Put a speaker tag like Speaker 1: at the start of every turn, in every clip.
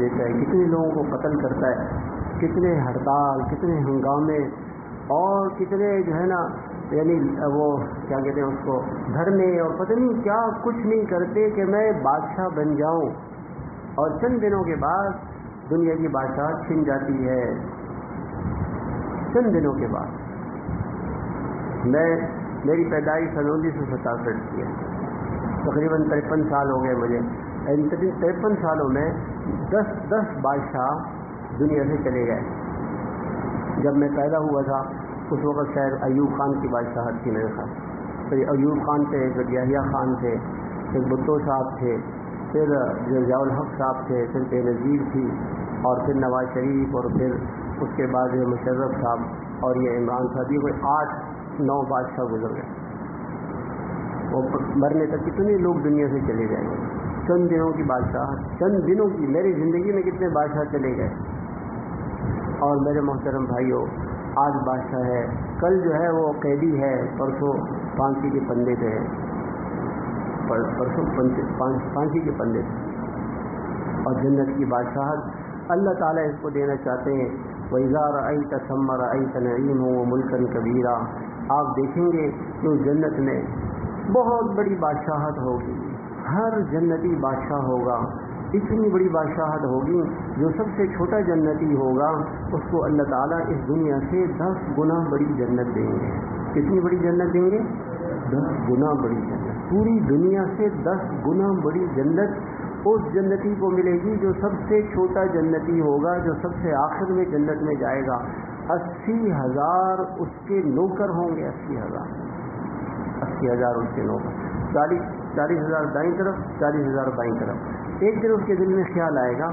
Speaker 1: دیتا ہے, کتنے لوگوں کو قتل کرتا ہے, کتنے ہڑتال, کتنے ہنگامے اور کتنے جو ہے نا یعنی وہ کیا کہتے ہیں اس کو دھرنے اور پتہ نہیں کیا کچھ نہیں کرتے کہ میں بادشاہ بن جاؤں, اور چند دنوں کے بعد دنیا کی بادشاہ چھن جاتی ہے. چند دنوں کے بعد. میری پیدائش 1967 کی ہے, تقریباً 53 سال ہو گئے مجھے. 53 سالوں میں 10 بادشاہ دنیا سے چلے گئے. جب میں پیدا ہوا تھا اس وقت شاید ایوب خان کی بادشاہت تھی میرے خیال. پھر ایوب خان تھے, پھر یحییٰ خان تھے, پھر بھٹو صاحب تھے, پھر ضیاء الحق صاحب تھے, پھر بے نظیر تھی, اور پھر نواز شریف, اور پھر اس کے بعد مشرف صاحب, اور یہ عمران صاحب. یہ کوئی 8-9 بادشاہ گزر گئے. وہ مرنے تک کتنے لوگ دنیا سے چلے جائیں گے. چند دنوں کی بادشاہ, چند دنوں کی, میری زندگی میں کتنے بادشاہ چلے گئے. اور میرے محترم بھائیوں, آج بادشاہ ہے, کل جو ہے وہ قیدی ہے, پرسوں پھانسی کے پندے پہ ہے, پرسوں پھانسی کے پندے پہ. اور جنت کی بادشاہت اللہ تعالیٰ اس کو دینا چاہتے ہیں. وَإِذَا رَأَيْتَ ثَمَّ رَأَيْتَ نَعِيمًا وَمُلْكًا كَبِيرًا. آپ دیکھیں گے کہ اس جنت میں بہت بڑی بادشاہت ہوگی, ہر جنتی بادشاہ ہوگا. اتنی بڑی بادشاہت ہوگی, جو سب سے چھوٹا جنتی ہوگا اس کو اللہ تعالیٰ اس دنیا سے 10 گنا بڑی جنت دیں گے. کتنی بڑی جنت دیں گے؟ 10 گنا بڑی جنت. پوری دنیا سے 10 گنا بڑی جنت اس جنتی کو ملے گی جو سب سے چھوٹا جنتی ہوگا, جو سب سے آخر میں جنت میں جائے گا. 80,000 اس کے نوکر ہوں گے. 80,000 اس کے نوکر. 40,000 دائیں طرف, 40,000 بائیں طرف. ایک دن اس کے دل میں خیال آئے گا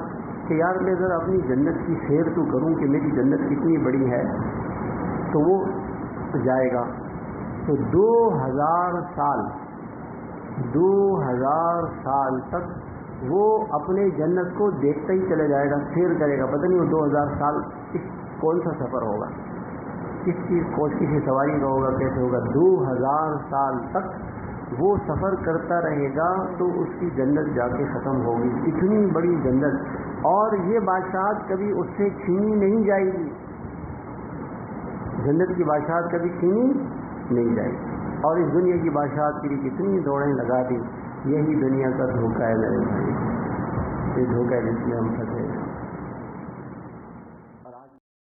Speaker 1: کہ یار میں ذرا اپنی جنت کی سیر تو کروں کہ میری جنت کتنی بڑی ہے. تو وہ جائے گا تو 2000 سال تک وہ اپنے جنت کو دیکھتا ہی چلا جائے گا, سیر کرے گا. پتہ نہیں وہ 2000 سال کون سا سفر ہوگا, کسی سواری کا ہوگا, کیسے ہوگا. 2000 سال تک وہ سفر کرتا رہے گا تو اس کی جنت جا کے ختم ہوگی. اتنی بڑی جنت, اور یہ بادشاہت کبھی اس سے چھینی نہیں جائے گی. جنت کی بادشاہت کبھی چھینی نہیں جائے گی. اور اس دنیا کی بادشاہت کے لیے کتنی دوڑیں لگا دی. یہی دنیا کا دھوکہ ہے میرے بھائی, یہ دھوکہ ہے جس میں ہم پھنسے.